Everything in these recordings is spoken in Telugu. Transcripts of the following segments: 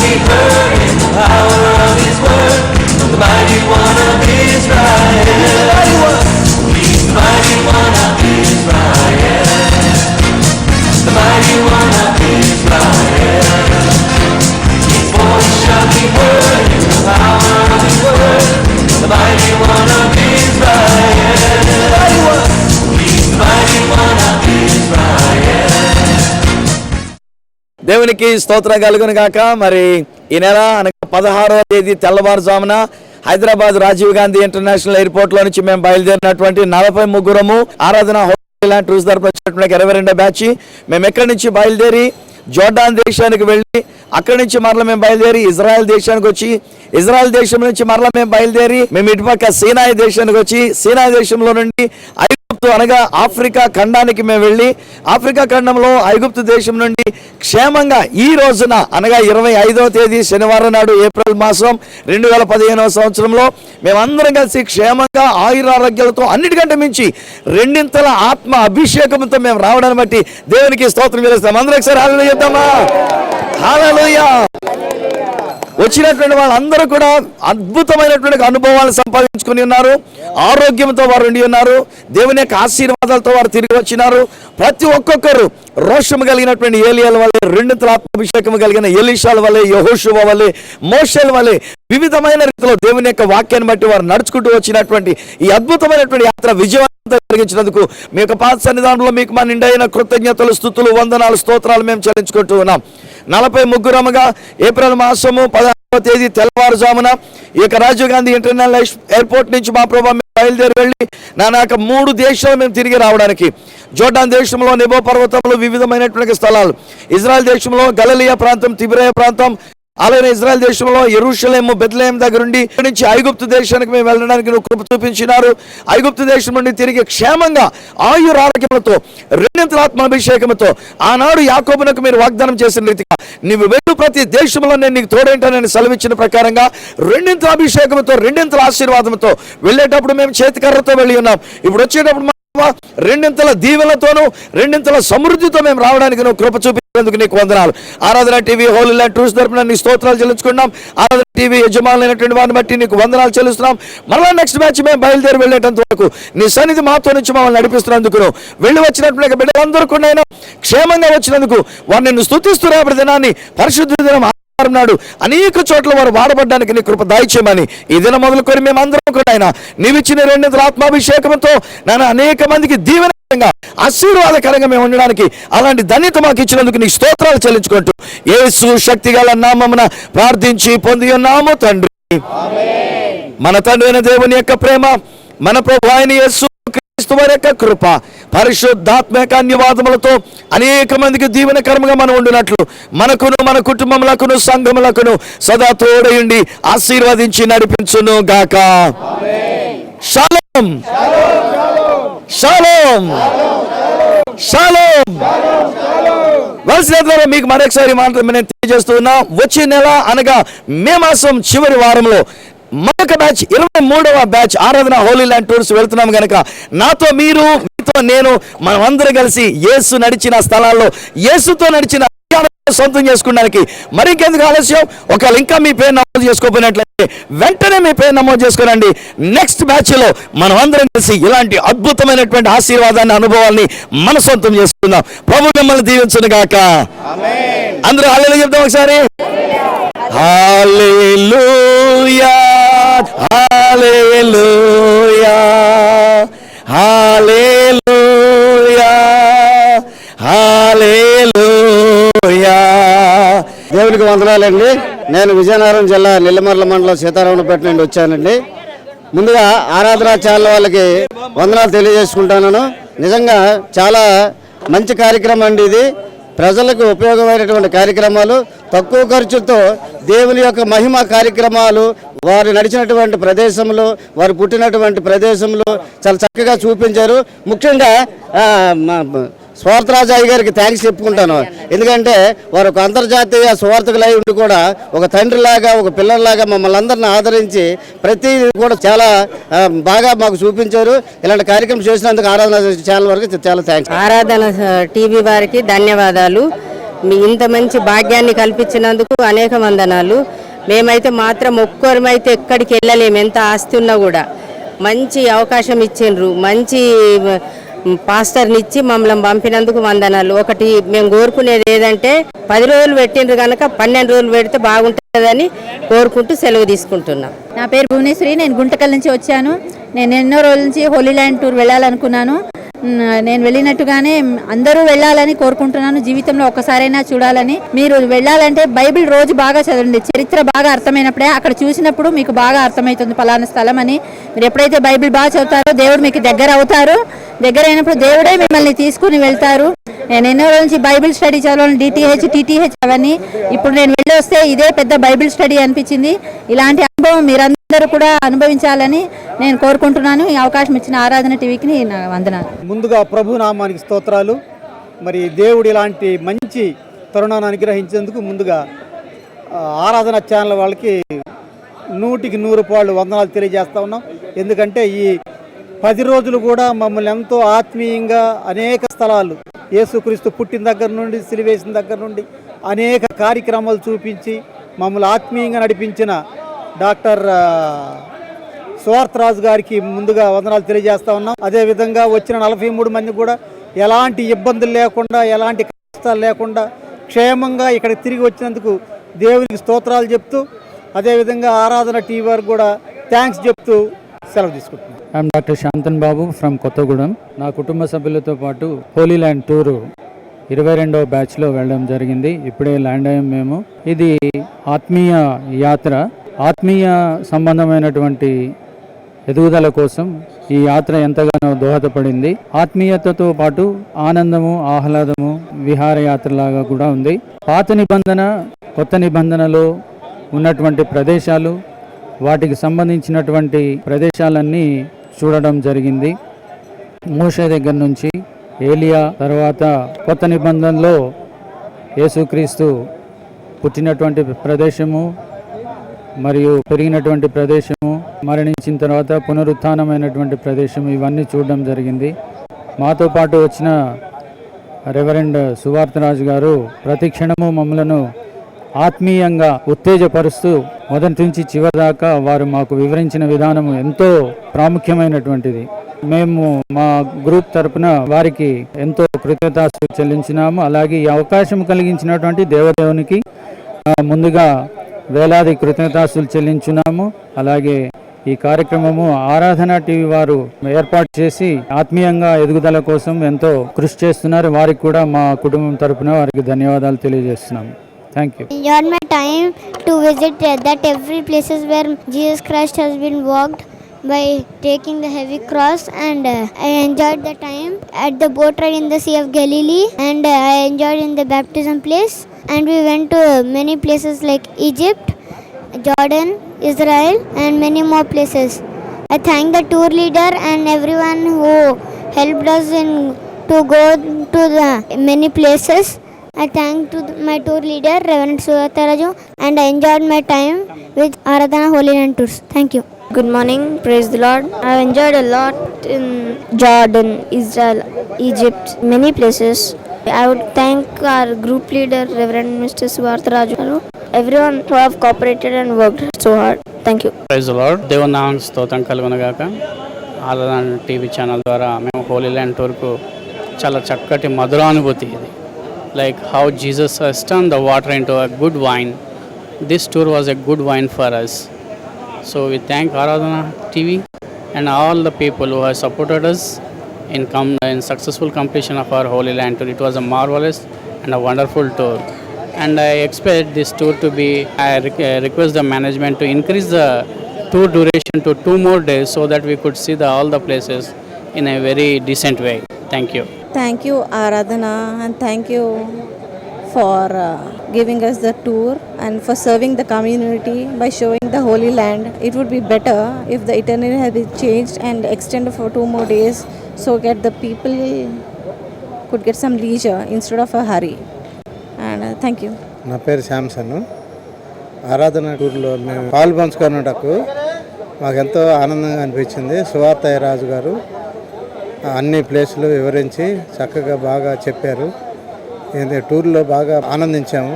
be heard in the power of His word. The mighty one of Israel. He's the mighty one of Israel. The mighty one of Israel. His voice shall be heard in the power of His word. The mighty one of Israel. He's the mighty one of Israel. దేవునికి స్తోత్రం కలుగును గాక. మరి ఈ నెల అనగా 16వ తేదీ తెల్లవారుజామున హైదరాబాద్ రాజీవ్ గాంధీ ఇంటర్నేషనల్ ఎయిర్పోర్ట్ లో నుంచి మేము బయలుదేరినటువంటి 43 ఆరాధన హోలీల్యాండ్ టూర్స్ తరపున వచ్చినటువంటి 22వ బ్యాచ్ మేము ఎక్కడి నుంచి బయలుదేరి జోర్డాన్ దేశానికి వెళ్ళి అక్కడి నుంచి మరలా మేము బయలుదేరి ఇజ్రాయెల్ దేశానికి వచ్చి ఇజ్రాయెల్ దేశం నుంచి మరలా మేము బయలుదేరి మేము ఇటుపక్క సీనాయి దేశానికి వచ్చి సీనాయి దేశంలో నుండి ఐగుప్తు అనగా ఆఫ్రికా ఖండానికి మేము వెళ్ళి ఆఫ్రికా ఖండంలో ఐగుప్తు దేశం నుండి క్షేమంగా ఈ రోజున అనగా 25వ తేదీ శనివారం నాడు ఏప్రిల్ మాసం 2015వ సంవత్సరంలో మేమందరం కలిసి క్షేమంగా ఆయురారోగ్యాలతో అన్నిటికంటే మించి రెండింతల ఆత్మ అభిషేకంతో మేము రావడాన్ని బట్టి దేవునికి స్తోత్రం చేస్తాం. అందరూ ఒకసారి హల్లెలూయా చెప్తామా? హల్లెలూయా. వచ్చినటువంటి వాళ్ళందరూ కూడా అద్భుతమైనటువంటి అనుభవాలు సంపాదించుకుని ఉన్నారు. ఆరోగ్యంతో వారు ఉండి ఉన్నారు. దేవుని యొక్క ఆశీర్వాదాలతో వారు తిరిగి వచ్చినారు. ప్రతి ఒక్కొక్కరు రోషము కలిగినటువంటి ఏలియాల వల్లే, రెండింతల ఆత్మాభిషేకం కలిగిన ఎలీషాల వల్లే, యెహోషువ వల్లే, మోషేల వల్లే వివిధమైన రీతిలో దేవుని యొక్క వాక్యాన్ని బట్టి వారు నడుచుకుంటూ వచ్చినటువంటి ఈ అద్భుతమైనటువంటి యాత్ర విజయవంతంగా జరిగించినందుకు మీ యొక్క పాద సన్నిధానంలో మీకు మా నిండైన కృతజ్ఞతలు, స్తుతులు, వందనాలు, స్తోత్రాలు మేము చెల్లించుకుంటూ ఉన్నాం. 43 ఏప్రిల్ మాసము 16వ తేదీ తెల్లవారుజామున ఈ యొక్క రాజీవ్ గాంధీ ఇంటర్నేషనల్ ఎయిర్పోర్ట్ నుంచి మా ప్రభావం బయలుదేరి వెళ్ళి నానాక 3 దేశాలు మేము తిరిగి రావడానికి జోర్డాన్ దేశంలో నెబో పర్వతంలో వివిధమైనటువంటి స్థలాలు, ఇజ్రాయెల్ దేశంలో గలిలయ ప్రాంతం, తిబిరయ ప్రాంతం, అలాగే ఇజ్రాయెల్ దేశంలో యెరూషలేము, బెత్లెహేం దగ్గర నుంచి ఐగుప్తు దేశానికి మేము వెళ్ళడానికి నువ్వు కృప చూపించినారు. ఐగుప్తు దేశం నుండి తిరిగి క్షేమంగా ఆయురారోగ్యములతో రెండింతల ఆత్మాభిషేకంతో ఆనాడు యాకోబునకు మీరు వాగ్దానం చేసిన రీతిగా నీవు వెళ్ళు ప్రతి దేశంలో నేను నీకు తోడేంటానని సెలవిచ్చిన ప్రకారంగా రెండింతల అభిషేకంతో రెండింతల ఆశీర్వాదంతో వెళ్ళేటప్పుడు మేము చేతికర్రతో వెళ్ళి ఉన్నాం. ఇప్పుడు వచ్చేటప్పుడు రెండింతల దీవెనతోనూ రెండింతల సమృద్ధితో మేము రావడానికి నువ్వు కృప చూపించినందుకు నీకు వందనాలు. ఆరాధన టీవీ హోలీల్యాండ్ టూర్స్ తరపున నీ స్తోత్రాలు చెల్లించుకున్నాం. ఆరాధన టీవీ యజమానులైనటువంటి వారిని బట్టి నీకు వందనాలు చెల్లిస్తున్నాం. మరలా నెక్స్ట్ బ్యాచ్ మేము బయలుదేరి వెళ్ళేటంత వరకు నీ సన్నిధి మాతో నుంచి మమ్మల్ని నడిపిస్తున్నందుకు, వెళ్ళి వచ్చినటువంటి బిడ్డలందరూ కూడా క్షేమంగా వచ్చినందుకు వారు నిన్ను స్తుతిస్తూ రేపటి దినాన్ని పరిశుద్ధ దినం నాడు అనేక చోట్ల వారు వాడబడ్డానికి నీ కృప దయచేయమని ఈ దినం మొదలుకొని మేమందరం కూడా ఆయన నీవిచ్చిన రెండింతల ఆత్మాభిషేకంతో నాన్న అనేక మందికి దీవెనకరంగా ఆశీర్వాదకరంగా మేము ఉండడానికి అలాంటి ధన్యత మాకు ఇచ్చినందుకు నీకు స్తోత్రాలు చెల్లించుకుంటూ యేసు శక్తిగల నామమున ప్రార్థించి పొంది ఉన్నాము తండ్రి. మన తండ్రి అయిన దేవుని యొక్క ప్రేమ, మన ప్రభు అయిన యేసు క్రీస్తు వారి యొక్క కృప, పరిశుద్ధాత్మ యొక్క అన్యవాదములతో అనేక మందికి దీవెనకరంగా మనం ఉండినట్లు మనకును మన కుటుంబములకును సంఘములకును సదా తోడయుండి ఆశీర్వదించి నడిపించును గాక. Shalom shalom shalom. మీకు మరొకసారి మాత్రం నేను తెలియజేస్తూ ఉన్నా, వచ్చే నెల అనగా మే మాసం చివరి వారంలో మరొక బ్యాచ్ 23వ బ్యాచ్ ఆరాధన హోలీల్యాండ్ టూర్స్ వెళ్తున్నాం గనక నాతో మీరు, మీతో నేను, మనం అందరం కలిసి యేసు నడిచిన స్థలాల్లో యేసుతో నడిచిన సొంతం చేసుకోవడానికి మరింకెందుకు ఆలస్యం? ఒకవేళ ఇంకా మీ పేరు నమోదు చేసుకోకపోయినట్లయితే వెంటనే మీ పేరు నమోదు చేసుకోనండి. నెక్స్ట్ బ్యాచ్ లో మనం అందరం కలిసి ఇలాంటి అద్భుతమైనటువంటి ఆశీర్వాదాన్ని, అనుభవాల్ని మన సొంతం చేసుకుందాం. ప్రభు మిమ్మల్ని దీవించును గాక. అందరూ హల్లెలూయా చెప్తాం ఒకసారి. హల్లెలూయా హల్లెలూయా హల్లెలూయా హల్లెలూయా. దేవునికి వందనాలండి. నేను విజయనగరం జిల్లా నెల్లిమర్ల మండలం సీతారామపేట నుండి వచ్చానండి. ముందుగా ఆరాధన ఛానల్ వాళ్ళకి వందనాలు తెలియజేసుకుంటాను. నిజంగా చాలా మంచి కార్యక్రమం అండి ఇది. ప్రజలకు ఉపయోగమైనటువంటి కార్యక్రమాలు, తక్కువ ఖర్చుతో దేవుని యొక్క మహిమ కార్యక్రమాలు, వారు నడిచినటువంటి ప్రదేశంలో, వారు పుట్టినటువంటి ప్రదేశంలో చాలా చక్కగా చూపించారు. ముఖ్యంగా స్వార్థరాజయ్య గారికి థ్యాంక్స్ చెప్పుకుంటాను. ఎందుకంటే వారు ఒక అంతర్జాతీయ స్వార్థకులై ఉండి కూడా ఒక తండ్రిలాగా, ఒక పిల్లల్లాగా మమ్మల్ని అందరిని ఆదరించి ప్రతిదీ కూడా చాలా బాగా మాకు చూపించారు. ఇలాంటి కార్యక్రమం చేసినందుకు ఆరాధన ఛానల్ వరకు చాలా థ్యాంక్స్. ఆరాధన టీవీ వారికి ధన్యవాదాలు. మీ ఇంత మంచి భాగ్యాన్ని కల్పించినందుకు అనేక వందనాలు. మేమైతే మాత్రం ఒక్కరమైతే ఎక్కడికి వెళ్ళలేము, ఎంత ఆస్తి ఉన్నా కూడా. మంచి అవకాశం ఇచ్చిండ్రు, మంచి పాస్టర్ని ఇచ్చి మమ్మల్ని పంపినందుకు వందనాలు. ఒకటి మేము కోరుకునేది ఏదంటే 10 రోజులు పెట్టిండ్రు కనుక 12 రోజులు పెడితే బాగుంటుందని కోరుకుంటూ సెలవు తీసుకుంటున్నాం. నా పేరు భువనేశ్వరి, నేను గుంటకల్ నుంచి వచ్చాను. నేను ఎన్నో రోజుల నుంచి హోలీ ల్యాండ్ టూర్ వెళ్ళాలనుకున్నాను. నేను వెళ్ళినట్టుగానే అందరూ వెళ్ళాలని కోరుకుంటున్నాను. జీవితంలో ఒక్కసారైనా చూడాలని. మీరు వెళ్ళాలంటే బైబిల్ రోజు బాగా చదవండి. చరిత్ర బాగా అర్థమైనప్పుడే అక్కడ చూసినప్పుడు మీకు బాగా అర్థమవుతుంది పలానా స్థలం అని. మీరు ఎప్పుడైతే బైబిల్ బాగా చదువుతారో దేవుడు మీకు దగ్గర అవుతారు. దగ్గర అయినప్పుడు దేవుడే మిమ్మల్ని తీసుకుని వెళ్తారు. నేను ఎన్నో రోజు నుంచి బైబిల్ స్టడీ చదవాలి, డిటిహెచ్ టీటీహెచ్ అవన్నీ. ఇప్పుడు నేను వెళ్ళి వస్తే ఇదే పెద్ద బైబిల్ స్టడీ అనిపించింది. ఇలాంటి అనుభవం మీరందరూ కూడా అనుభవించాలని నేను కోరుకుంటున్నాను. ఈ అవకాశం ఇచ్చిన ఆరాధన టీవీకి నా వందనాలు. ముందుగా ప్రభు నామానికి స్తోత్రాలు. మరి దేవుడు ఇలాంటి మంచి తరుణాన్ని అనుగ్రహించేందుకు ముందుగా ఆరాధన ఛానల్ వాళ్ళకి 100కి 100 పాళ్ళు వందనాలు తెలియజేస్తా ఉన్నాం. ఎందుకంటే ఈ 10 రోజులు కూడా మమ్మల్ని ఎంతో ఆత్మీయంగా అనేక స్థలాలు, యేసుక్రీస్తు పుట్టిన దగ్గర నుండి సిలువేసిన దగ్గర నుండి అనేక కార్యక్రమాలు చూపించి మమ్మల్ని ఆత్మీయంగా నడిపించిన డాక్టర్ స్వార్థరాజు గారికి ముందుగా వందనాలు తెలియజేస్తా ఉన్నాం. అదేవిధంగా వచ్చిన 43 మంది కూడా ఎలాంటి ఇబ్బందులు లేకుండా, ఎలాంటి కష్టాలు లేకుండా క్షేమంగా ఇక్కడికి తిరిగి వచ్చినందుకు దేవునికి స్తోత్రాలు చెప్తూ, అదేవిధంగా ఆరాధన టీవీ వారికి కూడా థ్యాంక్స్ చెప్తూ సెలవు తీసుకుంటున్నాం. I'm doctor shantoon Babu from Kothagudem. నా కుటుంబ సభ్యులతో పాటు హోలీ ల్యాండ్ టూరు 22వ బ్యాచ్లో వెళ్ళడం జరిగింది. ఇప్పుడే ల్యాండ్ అయ్యాం మేము. ఇది ఆత్మీయ యాత్ర. ఆత్మీయ సంబంధమైనటువంటి ఎదుగుదల కోసం ఈ యాత్ర ఎంతగానో దోహదపడింది. ఆత్మీయతతో పాటు ఆనందము, ఆహ్లాదము, విహారయాత్రలాగా కూడా ఉంది. పాత నిబంధన, కొత్త నిబంధనలో ఉన్నటువంటి ప్రదేశాలు, వాటికి సంబంధించినటువంటి ప్రదేశాలన్నీ చూడడం జరిగింది. మోషే దగ్గర నుంచి ఏలియా, తర్వాత కొత్త నిబంధనలో యేసుక్రీస్తు పుట్టినటువంటి ప్రదేశము మరియు పెరిగినటువంటి ప్రదేశము, మరణించిన తర్వాత పునరుత్థానమైనటువంటి ప్రదేశం, ఇవన్నీ చూడడం జరిగింది. మాతో పాటు వచ్చిన రెవరెండ్ సువార్తరాజు గారు ప్రతి క్షణము మమ్మలను ఆత్మీయంగా ఉత్తేజపరుస్తూ మొదటి నుంచి చివరి దాకా వారు మాకు వివరించిన విధానం ఎంతో ప్రాముఖ్యమైనటువంటిది. మేము మా గ్రూప్ తరపున వారికి ఎంతో కృతజ్ఞతాస్తులు చెల్లించినాము. అలాగే ఈ అవకాశం కలిగించినటువంటి దేవదేవునికి ముందుగా వేలాది కృతజ్ఞతాస్తులు చెల్లించున్నాము. అలాగే ఈ కార్యక్రమము ఆరాధన టీవీ వారు ఏర్పాటు చేసి ఆత్మీయంగా ఎదుగుదల కోసం ఎంతో కృషి చేస్తున్నారు. వారికి కూడా మా కుటుంబం తరపున వారికి ధన్యవాదాలు తెలియజేస్తున్నాము. Thank you. I enjoyed my time to visit that every places where Jesus Christ has been walked by taking the heavy cross, and I enjoyed the time at the boat ride in the Sea of Galilee, and I enjoyed in the baptism place, and we went to many places like Egypt, Jordan, Israel, and many more places. I thank the tour leader and everyone who helped us to go to the many places. I thank to my tour leader, Reverend Suvataraju, and I enjoyed my time with Aradhana Holy Land Tours. Thank you. Good morning, praise the Lord. I enjoyed a lot in Jordan, Israel, Egypt, many places. I would thank our group leader, Reverend Mr. Suvartharaju, everyone who have cooperated and worked so hard. Thank you. Praise the Lord. దేవుని నామానికి స్తోత్రం కలుగునుగాక. ఆరాధన టీవీ ఛానల్ ద్వారా మేము హోలీ ల్యాండ్ టూర్కు చాలా చక్కటి మధురానుభూతి ఇది. Like how Jesus has turned the water into a good wine. This tour was a good wine for us. So we thank Aradhana TV and all the people who have supported us in successful completion of our Holy Land tour. It was a marvelous and a wonderful tour. And I expect this tour to be, I request the management to increase the tour duration to 2 more days so that we could see all the places in a very decent way. Thank you. Thank you, Aradhana, and thank you for giving us the tour and for serving the community by showing the Holy Land. It would be better if the itinerary had been changed and extended for 2 more days so that the people could get some leisure instead of a hurry. And thank you. నా పేరు శాంసన్. ఆరాధన టూర్లో మేము పాలు పంచుకున్నటకు మాకెంతో ఆనందంగా అనిపించింది. సువార్త రాజు గారు అన్ని ప్లేసులు వివరించి చక్కగా బాగా చెప్పారు. టూర్లో బాగా ఆనందించాము.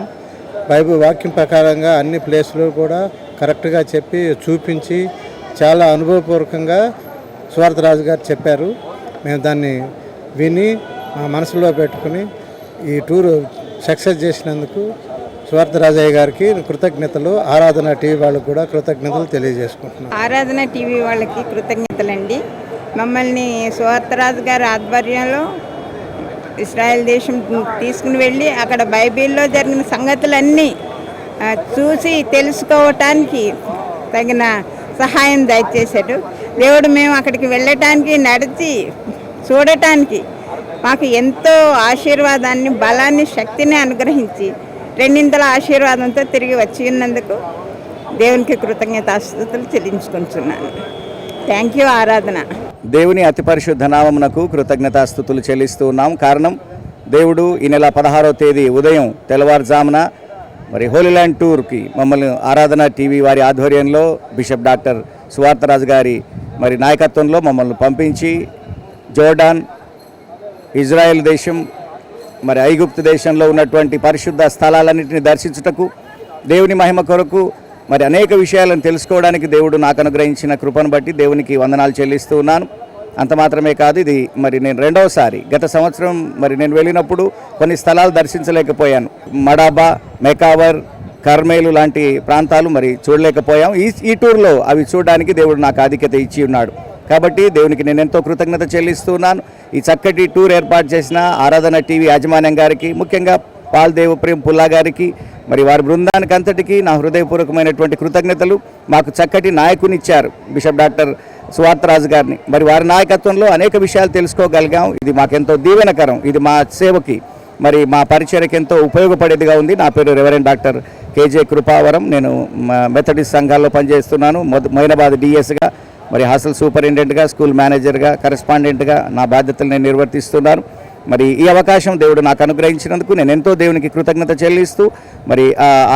బైబిల్ వాక్యం ప్రకారంగా అన్ని ప్లేసులు కూడా కరెక్ట్గా చెప్పి చూపించి చాలా అనుభవపూర్వకంగా సువార్తరాజు గారు చెప్పారు. మేము దాన్ని విని మా మనసులో పెట్టుకుని ఈ టూరు సక్సెస్ చేసినందుకు సువార్తరాజయ్య గారికి కృతజ్ఞతలు, ఆరాధన టీవీ వాళ్ళకు కూడా కృతజ్ఞతలు తెలియజేసుకుంటున్నాం. ఆరాధన టీవీ వాళ్ళకి కృతజ్ఞతలండి. మమ్మల్ని సువార్తరాజు గారి ఆధ్వర్యంలో ఇస్రాయెల్ దేశం తీసుకుని వెళ్ళి అక్కడ బైబిల్లో జరిగిన సంగతులన్నీ చూసి తెలుసుకోవటానికి తగిన సహాయం దయచేశాడు దేవుడు. మేము అక్కడికి వెళ్ళటానికి, నడిచి చూడటానికి మాకు ఎంతో ఆశీర్వాదాన్ని, బలాన్ని, శక్తిని అనుగ్రహించి రెండింతల ఆశీర్వాదంతో తిరిగి వచ్చి ఉన్నందుకు దేవునికి కృతజ్ఞతాస్తుతులు చెల్లించుకుంటున్నాను. థ్యాంక్ యూ ఆరాధన. దేవుని అతి పరిశుద్ధ నామమునకు కృతజ్ఞతాస్తుతులు చెల్లిస్తూ ఉన్నాం. కారణం దేవుడు ఈ నెల 16వ తేదీ ఉదయం తెల్లవారుజామున మరి హోలీ ల్యాండ్ టూర్కి మమ్మల్ని ఆరాధన టీవీ వారి ఆధ్వర్యంలో బిషప్ డాక్టర్ సువార్తరాజు గారి మరి నాయకత్వంలో మమ్మల్ని పంపించి జోర్డాన్, ఇజ్రాయెల్ దేశం, మరి ఐగుప్తు దేశంలో ఉన్నటువంటి పరిశుద్ధ స్థలాలన్నింటినీ దర్శించుటకు, దేవుని మహిమ కొరకు మరి అనేక విషయాలను తెలుసుకోవడానికి దేవుడు నాకు అనుగ్రహించిన కృపను బట్టి దేవునికి వందనాలు చెల్లిస్తూ ఉన్నాను. అంత మాత్రమే కాదు, ఇది మరి నేను రెండవసారి. గత సంవత్సరం మరి నేను వెళ్ళినప్పుడు కొన్ని స్థలాలు దర్శించలేకపోయాను. మడాబా, మెకావర్, కర్మేలు లాంటి ప్రాంతాలు మరి చూడలేకపోయాం. ఈ టూర్లో అవి చూడడానికి దేవుడు నాకు ఆధిక్యత ఇచ్చి ఉన్నాడు. కాబట్టి దేవునికి నేను ఎంతో కృతజ్ఞత చెల్లిస్తున్నాను. ఈ చక్కటి టూర్ ఏర్పాటు చేసిన ఆరాధన టీవీ యాజమాన్యం గారికి, ముఖ్యంగా పాల్ దేవప్రేమ్ పుల్లా గారికి, మరి వారి బృందానికి అంతటికీ నా హృదయపూర్వకమైనటువంటి కృతజ్ఞతలు. మాకు చక్కటి నాయకునిచ్చారు బిషప్ డాక్టర్ సువార్తరాజు గారిని. మరి వారి నాయకత్వంలో అనేక విషయాలు తెలుసుకోగలిగాం. ఇది మాకెంతో దీవెనకరం. ఇది మా సేవకి, మరి మా పరిచర్యకి ఎంతో ఉపయోగపడేదిగా ఉంది. నా పేరు రెవరెండ్ డాక్టర్ కేజే కృపావరం. నేను మెథడిస్ట్ సంఘాల్లో పనిచేస్తున్నాను. మొయినాబాద్ డిఎస్గా, మరి హాస్టల్ సూపరింటెండెంట్గా, స్కూల్ మేనేజర్గా, కరెస్పాండెంట్గా నా బాధ్యతలు నేను నిర్వర్తిస్తున్నాను. మరి ఈ అవకాశం దేవుడు నాకు అనుగ్రహించినందుకు నేను ఎంతో దేవునికి కృతజ్ఞత చెల్లిస్తూ, మరి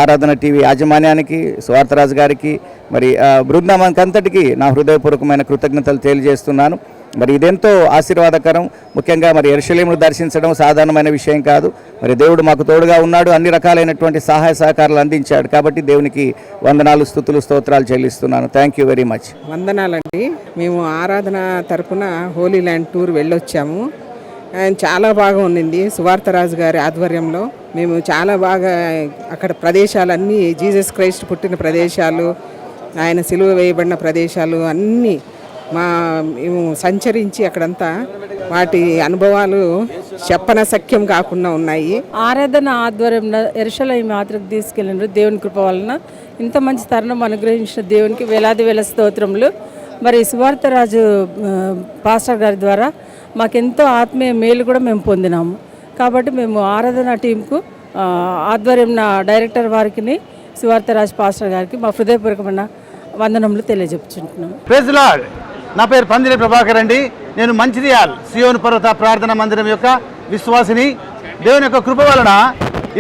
ఆరాధన టీవీ యాజమాన్యానికి, సువార్తరాజు గారికి, మరి బృందానికి అంతటికీ నా హృదయపూర్వకమైన కృతజ్ఞతలు తెలియజేస్తున్నాను. మరి ఇదెంతో ఆశీర్వాదకరం. ముఖ్యంగా మరి యెరూషలేమును దర్శించడం సాధారణమైన విషయం కాదు. మరి దేవుడు మాకు తోడుగా ఉన్నాడు, అన్ని రకాలైనటువంటి సహాయ సహకారాలు అందించాడు. కాబట్టి దేవునికి వందనాలు, స్తుతులు, స్తోత్రాలు చెల్లిస్తున్నాను. Thank you very much. వందనాలండి. మేము ఆరాధన తరపున హోలీ ల్యాండ్ టూర్ వెళ్ళొచ్చాము. చాలా బాగా ఉండింది. సువార్తరాజు గారి ఆధ్వర్యంలో మేము చాలా బాగా అక్కడ ప్రదేశాలన్నీ, జీసస్ క్రైస్ట్ పుట్టిన ప్రదేశాలు, ఆయన సిలువ వేయబడిన ప్రదేశాలు అన్నీ మేము సంచరించి అక్కడంతా వాటి అనుభవాలు చెప్పనసఖ్యం కాకుండా ఉన్నాయి. ఆరాధన ఆధ్వర్యంలో యెరూషలేము యాత్రకు తీసుకెళ్ళినారు. దేవుని కృప వలన ఇంత మంచి తరుణం అనుగ్రహించిన దేవునికి వేలాది వేల స్తోత్రములు. మరి సువార్తరాజు పాస్టర్ గారి ద్వారా మాకెంతో ఆత్మీయ మేలు కూడా మేము పొందినాము. కాబట్టి మేము ఆరాధన టీంకు ఆధ్వర్యం డైరెక్టర్ వారికి, సువార్తరాజు పాస్టర్ గారికి మా హృదయపూర్వకమైన వందనములు తెలియజెప్పుచుంటున్నాము. Praise lord. నా పేరు పందిరి ప్రభాకర్ అండి. నేను మంచిర్యాల్ సియోను పర్వత ప్రార్థనా మందిరం యొక్క విశ్వాసిని. దేవుని యొక్క కృప వలన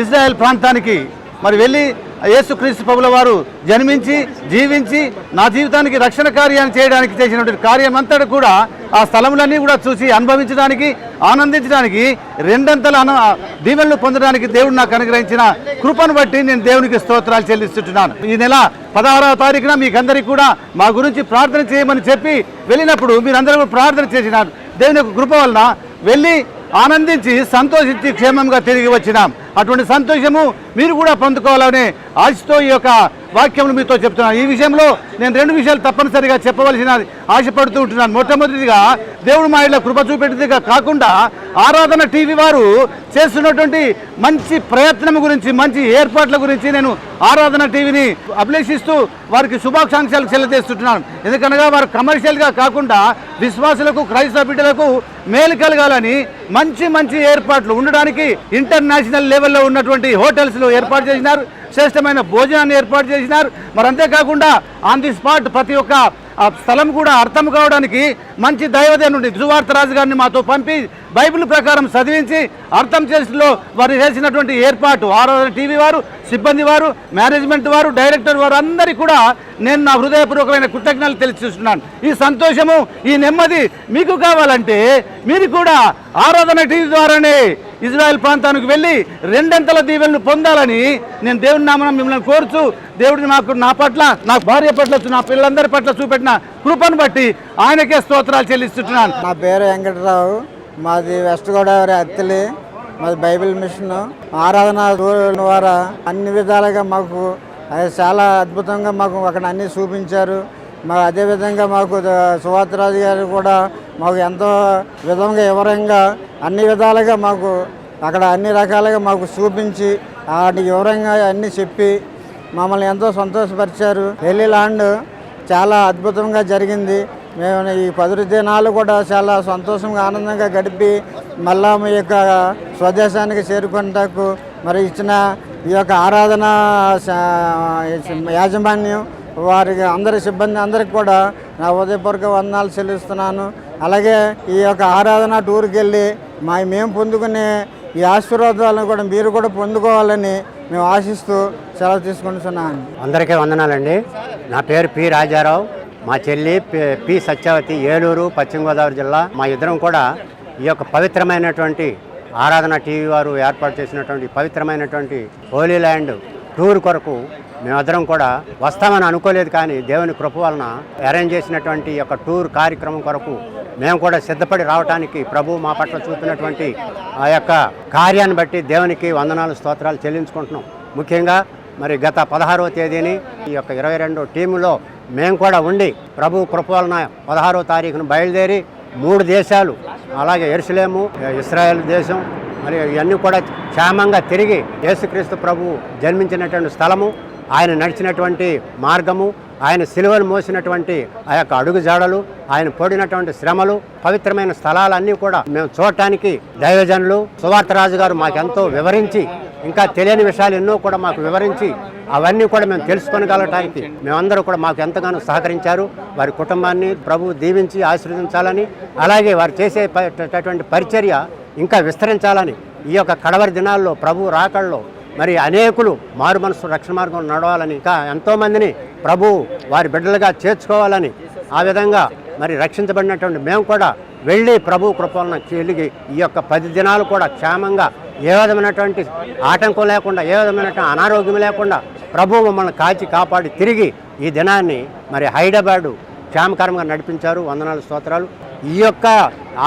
ఇజ్రాయెల్ ప్రాంతానికి మరి వెళ్ళి యేసుక్రీస్తు ప్రభుల వారు జన్మించి, జీవించి, నా జీవితానికి రక్షణ కార్యాన్ని చేయడానికి చేసినటువంటి కార్యం అంతటా కూడా ఆ స్థలములన్నీ కూడా చూసి అనుభవించడానికి, ఆనందించడానికి, రెండంతల దీవెనలు పొందడానికి దేవుడు నాకు అనుగ్రహించిన కృపను బట్టి నేను దేవునికి స్తోత్రాలు చెల్లిస్తున్నాను. ఈ నెల 16వ తారీఖున మీకందరికీ కూడా మా గురించి ప్రార్థన చేయమని చెప్పి వెళ్ళినప్పుడు మీరందరూ ప్రార్థన చేసినారు. దేవుని యొక్క కృప వలన వెళ్ళి ఆనందించి, సంతోషించి క్షేమంగా తిరిగి వచ్చినాం. అటువంటి సంతోషము మీరు కూడా పొందుకోవాలనే ఆశతో ఈ యొక్క వాక్యములు మీతో చెప్తున్నాను. ఈ విషయంలో నేను 2 విషయాలు తప్పనిసరిగా చెప్పవలసిన ఆశపడుతూ ఉంటున్నాను. మొట్టమొదటిగా దేవుడు మా ఇళ్ళ కృప చూపెట్టేదిగా కాకుండా ఆరాధన టీవీ వారు చేస్తున్నటువంటి మంచి ప్రయత్నం గురించి, మంచి ఏర్పాట్ల గురించి నేను ఆరాధన టీవీని అభిలషిస్తూ వారికి శుభాకాంక్షలు చెల్లిస్తున్నాను. ఎందుకనగా వారు కమర్షియల్గా కాకుండా విశ్వాసులకు, క్రైస్తవ బిడ్డలకు మేలు కలగాలని మంచి మంచి ఏర్పాట్లు ఉండడానికి ఇంటర్నేషనల్ లెవెల్లో ఉన్నటువంటి హోటల్స్లో ఏర్పాటు చేసినారు. శ్రేష్టమైన భోజనాన్ని ఏర్పాటు చేసినారు. మరి అంతేకాకుండా ఆన్ ది స్పాట్ ప్రతి ఒక్క స్థలం కూడా అర్థం కావడానికి మంచి దైవదేనుడి సువార్త రాజు గారిని మాతో పంపి బైబిల్ ప్రకారం చదివించి అర్థం చేసిలో వారు చేసినటువంటి ఏర్పాటు ఆరాధన టీవీ వారు, సిబ్బంది వారు, మేనేజ్మెంట్ వారు, డైరెక్టర్ వారు అందరికీ కూడా నేను నా హృదయపూర్వకమైన కృతజ్ఞతలు తెలియజేస్తున్నాను. ఈ సంతోషము, ఈ నెమ్మది మీకు కావాలంటే మీరు కూడా ఆరాధన టీవీ ద్వారానే ఇజ్రాయెల్ ప్రాంతానికి వెళ్ళి రెండంతల దీవెనలు పొందాలని నేను దేవుని నామమున మిమ్మల్ని కోరుచు, దేవుడిని నా పట్ల, నా భార్య పట్ల, నా పిల్లలందరి పట్ల చూపెట్టిన కృపను బట్టి ఆయనకే స్తోత్రాలు చెల్లిస్తున్నాను. నా పేరు వెంకటరావు, మాది వెస్ట్ గోదావరి అత్తిలి. మాది బైబిల్ మిషన్ ఆరాధన ద్వారా అన్ని విధాలుగా మాకు చాలా అద్భుతంగా మాకు అక్కడ అన్నీ చూపించారు. అదేవిధంగా మాకు సువార్తరాజు గారు కూడా మాకు ఎంతో విధంగా వివరంగా అన్ని విధాలుగా మాకు అక్కడ అన్ని రకాలుగా మాకు చూపించి వాటి వివరంగా అన్నీ చెప్పి మమ్మల్ని ఎంతో సంతోషపరిచారు. హోలీ ల్యాండ్ చాలా అద్భుతంగా జరిగింది. మేము ఈ 10 దినాలు కూడా చాలా సంతోషంగా ఆనందంగా గడిపి మళ్ళా మీ యొక్క స్వదేశానికి చేరుకున్నటకు మరి ఇచ్చిన ఈ యొక్క ఆరాధన యాజమాన్యం వారికి అందరి సిబ్బంది అందరికి కూడా నా హృదయపూర్వక వందనాలు చెల్లిస్తున్నాను. అలాగే ఈ యొక్క ఆరాధన టూర్కి వెళ్ళి మేము పొందుకునే ఈ ఆశీర్వాదాలను కూడా మీరు కూడా పొందుకోవాలని మేము ఆశిస్తూ సెలవు తీసుకుంటున్నాను. అందరికీ వందనాలండి. నా పేరు పి రాజారావు, మా చెల్లి పి సత్యవతి, ఏలూరు, పశ్చిమ గోదావరి జిల్లా. మా ఇద్దరం కూడా ఈ యొక్క పవిత్రమైనటువంటి ఆరాధన టీవీ వారు ఏర్పాటు చేసినటువంటి పవిత్రమైనటువంటి హోలీ ల్యాండ్ టూర్ కొరకు మేమందరం కూడా వస్తామని అనుకోలేదు, కానీ దేవుని కృప వలన అరేంజ్ చేసినటువంటి ఈ యొక్క టూర్ కార్యక్రమం కొరకు మేము కూడా సిద్ధపడి రావడానికి ప్రభు మా పట్ల చూపినటువంటి ఆ యొక్క కార్యాన్ని బట్టి దేవునికి వందనాలు, స్తోత్రాలు చెల్లించుకుంటున్నాం. ముఖ్యంగా మరి గత 16వ తేదీని ఈ యొక్క 22వ టీములో మేము కూడా ఉండి ప్రభు కృప వలన 16వ తారీఖున బయలుదేరి 3 దేశాలు, అలాగే యెరూషలేము, ఇశ్రాయేల్ దేశం, మరి ఇవన్నీ కూడా క్షేమంగా తిరిగి యేసుక్రీస్తు ప్రభు జన్మించినటువంటి స్థలము, ఆయన నడిచినటువంటి మార్గము, ఆయన సిలువను మోసినటువంటి ఆ యొక్క అడుగుజాడలు, ఆయన పడినటువంటి శ్రమలు, పవిత్రమైన స్థలాలన్నీ కూడా మేము చూడటానికి దైవజనులు సువార్తరాజు గారు మాకెంతో వివరించి, ఇంకా తెలియని విషయాలు ఎన్నో కూడా మాకు వివరించి అవన్నీ కూడా మేము తెలుసుకోగలటానికి మేమందరూ కూడా మాకు ఎంతగానో సహకరించారు. వారి కుటుంబాన్ని ప్రభు దీవించి ఆశీర్వదించాలని, అలాగే వారు చేసేటటువంటి పరిచర్య ఇంకా విస్తరించాలని, ఈ యొక్క కడవరి దినాల్లో ప్రభు రాకల్లో మరి అనేకులు మారు మనసు రక్షణ మార్గం నడవాలని, ఇంకా ఎంతోమందిని ప్రభు వారి బిడ్డలుగా చేర్చుకోవాలని, ఆ విధంగా మరి రక్షించబడినటువంటి మేము కూడా వెళ్ళి ప్రభు కృపలను కలిగి ఈ యొక్క 10 దినాలు కూడా క్షేమంగా ఏ విధమైనటువంటి ఆటంకం లేకుండా, ఏ విధమైనటువంటి అనారోగ్యం లేకుండా ప్రభు మమ్మల్ని కాచి కాపాడి తిరిగి ఈ దినాన్ని మరి హైదరాబాదు క్షేమకరంగా నడిపించారు. వందనాలు, స్తోత్రాలు. ఈ యొక్క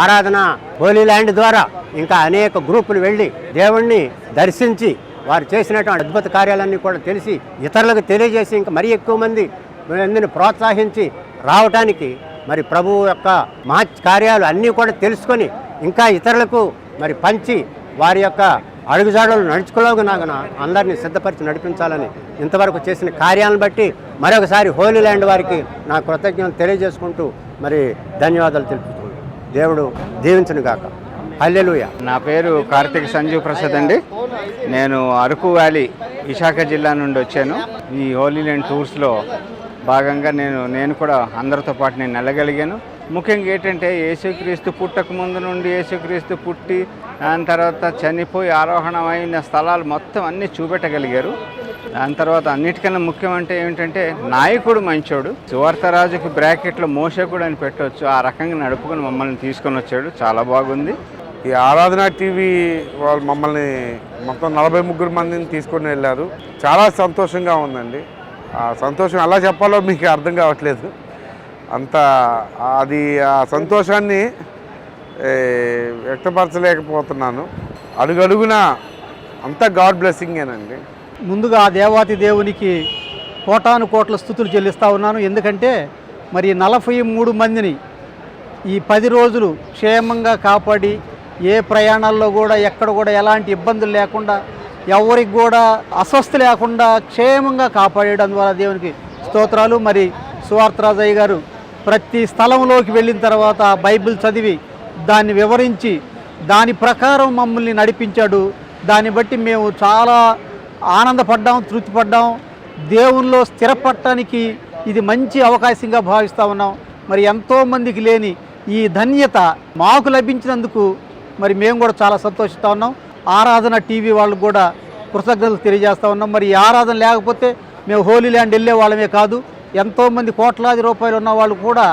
ఆరాధన హోలీ ల్యాండ్ ద్వారా ఇంకా అనేక గ్రూపులు వెళ్ళి దేవుణ్ణి దర్శించి వారు చేసినటువంటి అద్భుత కార్యాలన్నీ కూడా తెలిసి ఇతరులకు తెలియజేసి ఇంకా మరీ ఎక్కువ మంది ప్రోత్సహించి రావటానికి మరి ప్రభువు యొక్క మహా కార్యాలు అన్నీ కూడా తెలుసుకొని ఇంకా ఇతరులకు మరి పంచి వారి యొక్క అడుగుజాడలు నడుచుకోలేగనాగన అందరినీ సిద్ధపరిచి నడిపించాలని ఇంతవరకు చేసిన కార్యాలను బట్టి మరొకసారి హోలీ ల్యాండ్ వారికి నా కృతజ్ఞతలు తెలియజేసుకుంటూ మరి ధన్యవాదాలు తెలుపుతున్నాను. దేవుడు దీవించును గాక. హల్లెలూయా. నా పేరు కార్తిక్ సంజీవ్ ప్రసాద్ అండి. నేను అరకు వ్యాలీ విశాఖ జిల్లా నుండి వచ్చాను. ఈ హోలీ ల్యాండ్ టూర్స్లో భాగంగా నేను కూడా అందరితో పాటు నేను వెళ్ళగలిగాను. ముఖ్యంగా ఏంటంటే యేసుక్రీస్తు పుట్టక ముందు నుండి యేసుక్రీస్తు పుట్టి దాని తర్వాత చనిపోయి ఆరోహణమైన స్థలాలు మొత్తం అన్నీ చూపెట్టగలిగారు. దాని తర్వాత అన్నిటికన్నా ముఖ్యమంటే ఏమిటంటే నాయకుడు మంచోడు. సువార్తరాజుకి బ్రాకెట్లో మోషకుడు అని పెట్టవచ్చు. ఆ రకంగా నడుపుకొని మమ్మల్ని తీసుకొని వచ్చాడు. చాలా బాగుంది. ఈ ఆరాధన టీవీ వాళ్ళు మమ్మల్ని మొత్తం 43 మందిని తీసుకొని వెళ్ళారు. చాలా సంతోషంగా ఉందండి. ఆ సంతోషం ఎలా చెప్పాలో మీకు అర్థం కావట్లేదు. అంత అది ఆ సంతోషాన్ని వ్యక్తపరచలేకపోతున్నాను. అడుగడుగున అంతా గాడ్ బ్లెస్సింగేనండి. ముందుగా ఆ దేవాతి దేవునికి కోటాను కోట్ల స్తుతులు చెల్లిస్తూ ఉన్నాను. ఎందుకంటే మరి 43 మందిని ఈ 10 రోజులు క్షేమంగా కాపాడి ఏ ప్రయాణాల్లో కూడా ఎక్కడ కూడా ఎలాంటి ఇబ్బందులు లేకుండా ఎవరికి కూడా అస్వస్థ లేకుండా క్షేమంగా కాపాడడం ద్వారా దేవునికి స్తోత్రాలు. మరి సువార్తరాజయ్య గారు ప్రతి స్థలంలోకి వెళ్ళిన తర్వాత బైబిల్ చదివి దాన్ని వివరించి దాని ప్రకారం మమ్మల్ని నడిపించాడు. దాన్ని బట్టి మేము చాలా ఆనందపడ్డాం, తృప్తిపడ్డాం. దేవునిలో స్థిరపడటానికి ఇది మంచి అవకాశంగా భావిస్తూ ఉన్నాం. మరి ఎంతోమందికి లేని ఈ ధన్యత మాకు లభించినందుకు మరి మేము కూడా చాలా సంతోషిస్తూ ఉన్నాం. ఆరాధన టీవీ వాళ్ళకు కూడా కృతజ్ఞతలు తెలియజేస్తూ ఉన్నాం. మరి ఈ ఆరాధన లేకపోతే మేము హోలీ ల్యాండ్ వెళ్ళే వాళ్ళమే కాదు, ఎంతోమంది కోట్లాది రూపాయలు ఉన్న వాళ్ళు కూడా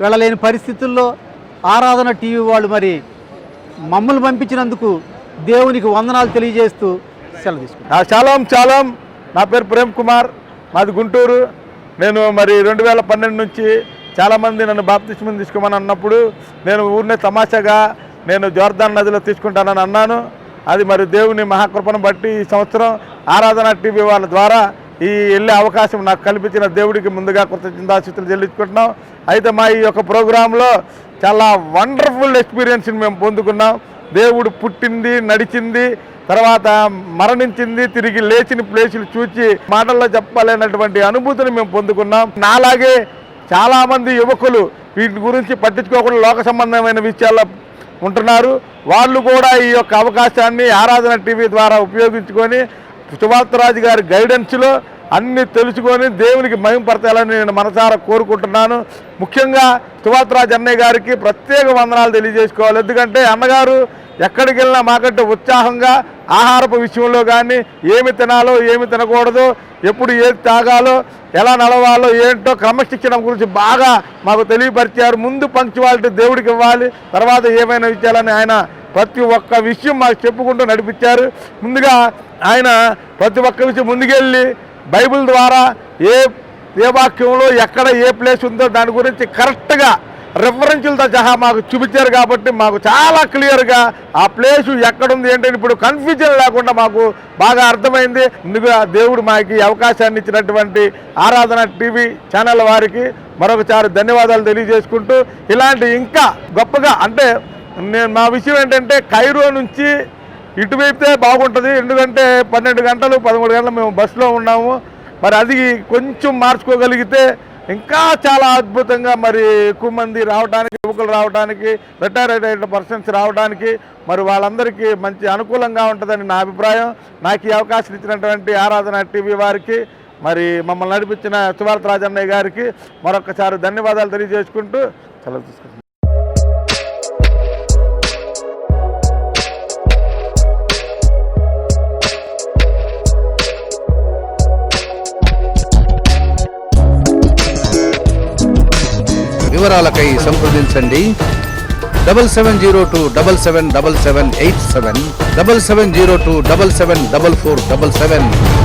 వెళ్ళలేని పరిస్థితుల్లో ఆరాధన టీవీ వాళ్ళు మరి మమ్మల్ని పంపించినందుకు దేవునికి వందనాలు తెలియజేస్తూ సెలవు తీసుకుంటాం. చాలం నా పేరు ప్రేమ్ కుమార్, మాది గుంటూరు. నేను మరి 2012 నుంచి చాలామంది నన్ను బాప్తిస్మం తీసుకోమని అన్నప్పుడు నేను ఊరినే తమాషాగా నేను జోర్దాన్ నదిలో తీసుకుంటానని అన్నాను. అది మరి దేవుని మహాకృపను బట్టి ఈ సంవత్సరం ఆరాధన టీవీ వాళ్ళ ద్వారా ఈ వెళ్ళే అవకాశం నాకు కల్పించిన దేవుడికి ముందుగా కృతజ్ఞతాస్తుతులు చెల్లించుకుంటున్నాం. అయితే మా ఈ యొక్క ప్రోగ్రాంలో చాలా వండర్ఫుల్ ఎక్స్పీరియన్స్ని మేము పొందుకున్నాం. దేవుడు పుట్టింది, నడిచింది, తర్వాత మరణించింది, తిరిగి లేచిన ప్లేసులు చూచి మాటల్లో చెప్పలేనటువంటి అనుభూతిని మేము పొందుకున్నాం. నాలాగే చాలామంది యువకులు వీటి గురించి పట్టించుకోకుండా లోక సంబంధమైన విషయాల్లో ఉంటున్నారు. వాళ్ళు కూడా ఈ యొక్క అవకాశాన్ని ఆరాధన టీవీ ద్వారా ఉపయోగించుకొని సువార్తరాజు గారి గైడెన్స్లో అన్నీ తెలుసుకొని దేవునికి మహిమపరచాలని నేను మనసారా కోరుకుంటున్నాను. ముఖ్యంగా సువార్తరాజు అన్నయ్య గారికి ప్రత్యేక వందనాలు తెలియజేసుకోవాలి. ఎందుకంటే అన్నగారు ఎక్కడికి వెళ్ళినా మాకంటే ఉత్సాహంగా ఆహారపు విషయంలో కానీ ఏమి తినాలో ఏమి తినకూడదో, ఎప్పుడు ఏది తాగాలో, ఎలా నడవాలో ఏంటో క్రమశిక్షణ గురించి బాగా మాకు తెలియపరిచారు. ముందు పంక్చువాలిటీ దేవుడికి ఇవ్వాలి, తర్వాత ఏమైనా విషయాలని ఆయన ప్రతి ఒక్క విషయం మాకు చెప్పుకుంటూ నడిపించారు. ముందుగా ఆయన ప్రతి ఒక్క విషయం ముందుకెళ్ళి బైబిల్ ద్వారా ఏ వాక్యంలో ఎక్కడ ఏ ప్లేస్ ఉందో దాని గురించి కరెక్ట్గా రెఫరెన్సులతో సహా మాకు చూపించారు. కాబట్టి మాకు చాలా క్లియర్గా ఆ ప్లేసు ఎక్కడుంది ఏంటంటే ఇప్పుడు కన్ఫ్యూజన్ లేకుండా మాకు బాగా అర్థమైంది. ముందుగా దేవుడు మాకు ఈ అవకాశాన్ని ఇచ్చినటువంటి ఆరాధన టీవీ ఛానల్ వారికి మరొకసారి ధన్యవాదాలు తెలియజేసుకుంటూ ఇలాంటి ఇంకా గొప్పగా అంటే మా విషయం ఏంటంటే కైరో నుంచి ఇటువైతే బాగుంటుంది. ఎందుకంటే 12 గంటలు 13 గంటలు మేము బస్సులో ఉన్నాము. మరి అది కొంచెం మార్చుకోగలిగితే ఇంకా చాలా అద్భుతంగా మరి ఎక్కువ మంది రావడానికి, యువకులు రావడానికి, రిటైర్డ్ అయిన పర్సన్స్ రావడానికి మరి వాళ్ళందరికీ మంచి అనుకూలంగా ఉంటుందని నా అభిప్రాయం. నాకు ఈ అవకాశం ఇచ్చినటువంటి ఆరాధన టీవీ వారికి, మరి మమ్మల్ని నడిపించిన సువార్తరాజు అన్నయ్య గారికి మరొకసారి ధన్యవాదాలు తెలియజేసుకుంటూ సెలవు తీసుకుంటున్నాను. వివరాలకై సంప్రదించండి 7702777787 7702774477